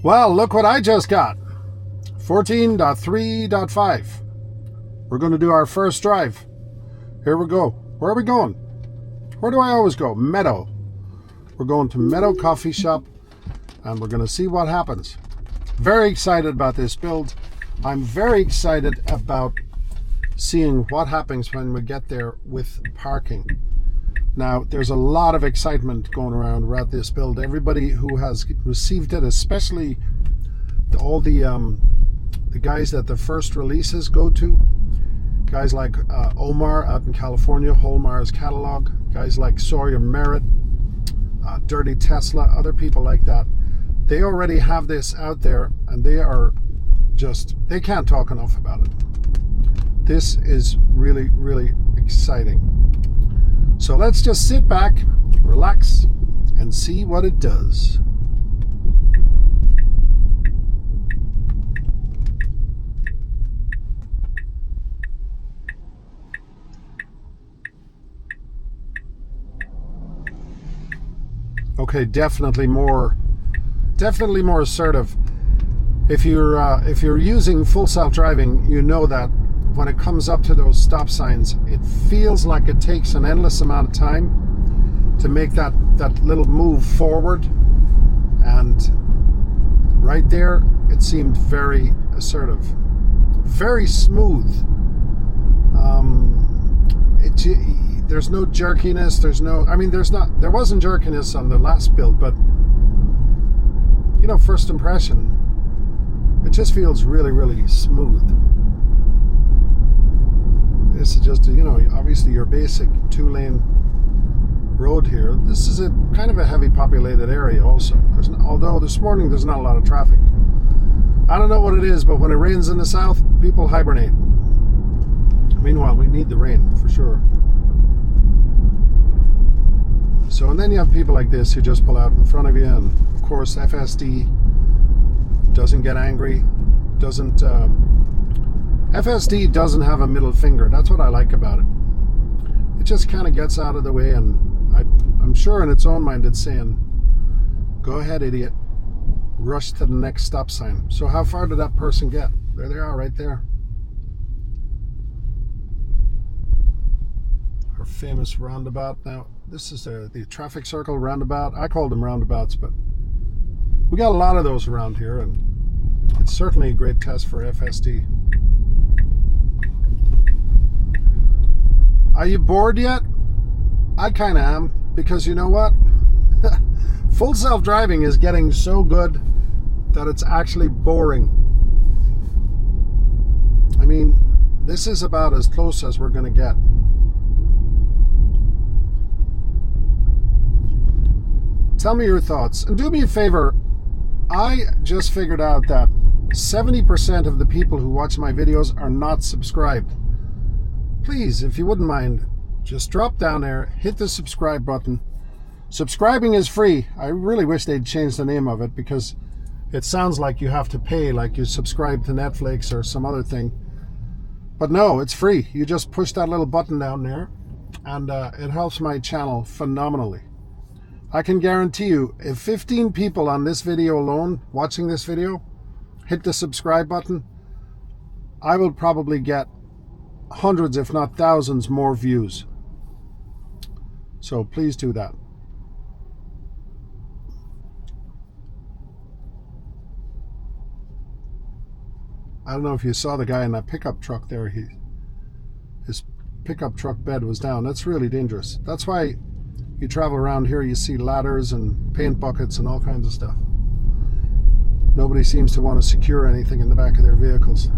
Well, look what I just got. 14.3.5. We're going to do our first drive. Here we go. Where are we going? Where do I always go? Meadow. We're going to Meadow Coffee Shop and we're going to see what happens. Very excited about this build. I'm very excited about seeing what happens when we get there with parking. Now, there's a lot of excitement going around about this build. Everybody who has received it, especially all the guys that the first releases go to, guys like Omar out in California, Holmar's Catalog, guys like Sawyer Merritt, Dirty Tesla, other people like that. They already have this out there and they can't talk enough about it. This is really, really exciting. So let's just sit back, relax, and see what it does. Okay, definitely more assertive. If you're using full self-driving, you know that when it comes up to those stop signs, it feels like it takes an endless amount of time to make that little move forward. And right there, it seemed very assertive, very smooth. There's no jerkiness. There wasn't jerkiness on the last build, but first impression, it just feels really, really smooth. This is just, obviously your basic 2-lane road here. This is a kind of a heavy populated area also. Although this morning there's not a lot of traffic. I don't know what it is, but when it rains in the south, people hibernate. Meanwhile, we need the rain for sure. So, and then you have people like this who just pull out in front of you, and of course FSD doesn't get angry, FSD doesn't have a middle finger. That's what I like about it. It just kind of gets out of the way, and I'm sure in its own mind it's saying, go ahead, idiot, rush to the next stop sign. So how far did that person get? There they are, right there. Our famous roundabout. Now, this is the traffic circle roundabout. I call them roundabouts, but we got a lot of those around here, and it's certainly a great test for FSD. Are you bored yet? I kind of am, because you know what? Full self-driving is getting so good that it's actually boring. I mean, this is about as close as we're going to get. Tell me your thoughts. And do me a favor, I just figured out that 70% of the people who watch my videos are not subscribed. Please, if you wouldn't mind, just drop down there, hit the subscribe button. Subscribing is free. I really wish they'd change the name of it, because it sounds like you have to pay, like you subscribe to Netflix or some other thing. But no, it's free. You just push that little button down there, and it helps my channel phenomenally. I can guarantee you, if 15 people on this video alone, watching this video, hit the subscribe button, I will probably get hundreds, if not thousands, more views. So please do that. I don't know if you saw the guy in that pickup truck there. His pickup truck bed was down. That's really dangerous. That's why you travel around here, you see ladders and paint buckets and all kinds of stuff. Nobody seems to want to secure anything in the back of their vehicles.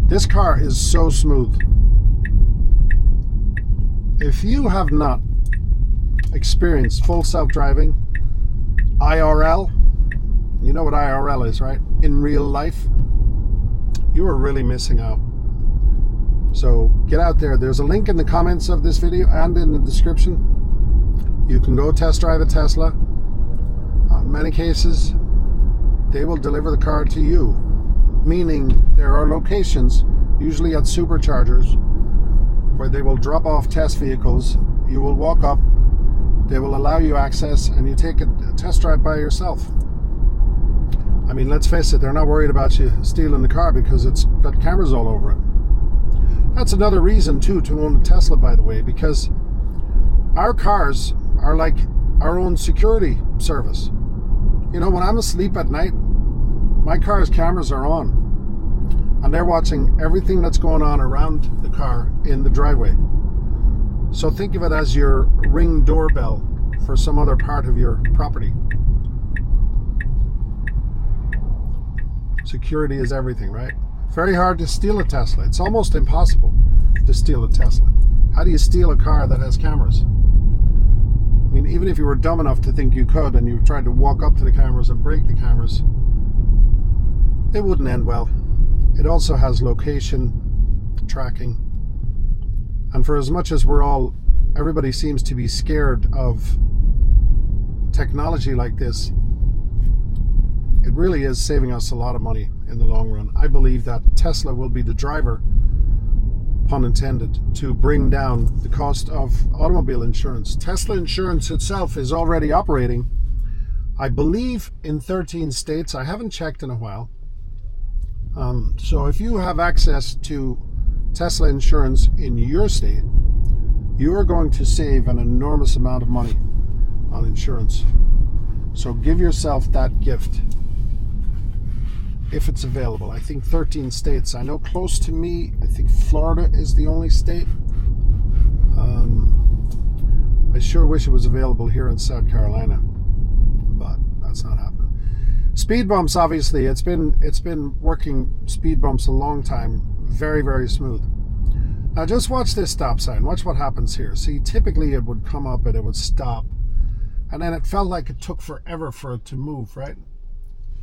This car is so smooth. If you have not experienced full self-driving, IRL, you know what IRL is, right? In real life, you are really missing out. So get out there. There's a link in the comments of this video and in the description. You can go test drive a Tesla. In many cases, they will deliver the car to you, meaning there are locations, usually at superchargers, where they will drop off test vehicles. You will walk up, they will allow you access, and you take a test drive by yourself. I mean, let's face it, they're not worried about you stealing the car because it's got cameras all over it. That's another reason, too, to own a Tesla, by the way, because our cars are like our own security service. You know, when I'm asleep at night, my car's cameras are on, and they're watching everything that's going on around the car in the driveway. So think of it as your Ring doorbell for some other part of your property. Security is everything, right? Very hard to steal a Tesla. It's almost impossible to steal a Tesla. How do you steal a car that has cameras? I mean, even if you were dumb enough to think you could and you tried to walk up to the cameras and break the cameras, it wouldn't end well. It also has location tracking. And for as much as everybody seems to be scared of technology like this, it really is saving us a lot of money in the long run. I believe that Tesla will be the driver, pun intended, to bring down the cost of automobile insurance. Tesla insurance itself is already operating, I believe, in 13 states. I haven't checked in a while. So if you have access to Tesla insurance in your state, you are going to save an enormous amount of money on insurance. So give yourself that gift if it's available. I think 13 states. I know close to me, I think Florida is the only state. I sure wish it was available here in South Carolina, but that's not happening. Speed bumps, obviously, it's been working speed bumps a long time, very, very smooth. Now just watch this stop sign. Watch what happens here. See, typically it would come up and it would stop, and then it felt like it took forever for it to move, right?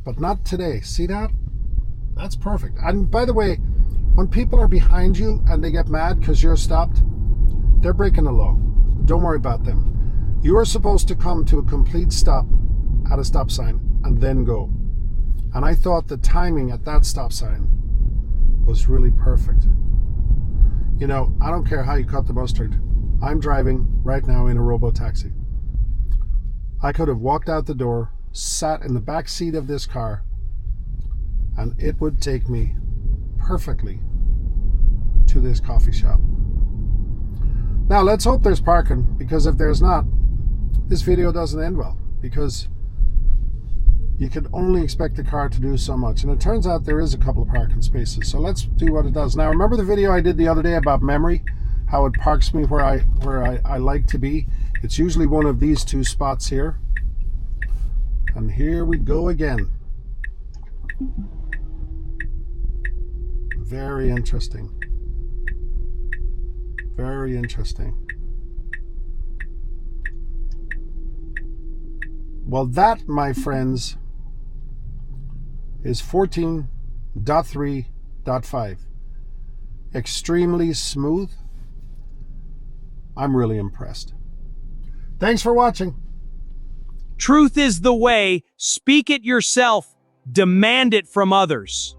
But not today. See that? That's perfect. And by the way, when people are behind you and they get mad because you're stopped, they're breaking the law. Don't worry about them. You are supposed to come to a complete stop at a stop sign and then go. And I thought the timing at that stop sign was really perfect. You know, I don't care how you cut the mustard. I'm driving right now in a robo-taxi. I could have walked out the door, sat in the back seat of this car, and it would take me perfectly to this coffee shop. Now let's hope there's parking, because if there's not, this video doesn't end well, because you can only expect the car to do so much. And it turns out there is a couple of parking spaces. So let's do what it does. Now remember the video I did the other day about memory, how it parks me where I like to be? It's usually one of these two spots here. And here we go again. Very interesting. Very interesting. Well, that, my friends, is 14.3.5. Extremely smooth. I'm really impressed. Thanks for watching. Truth is the way. Speak it yourself. Demand it from others.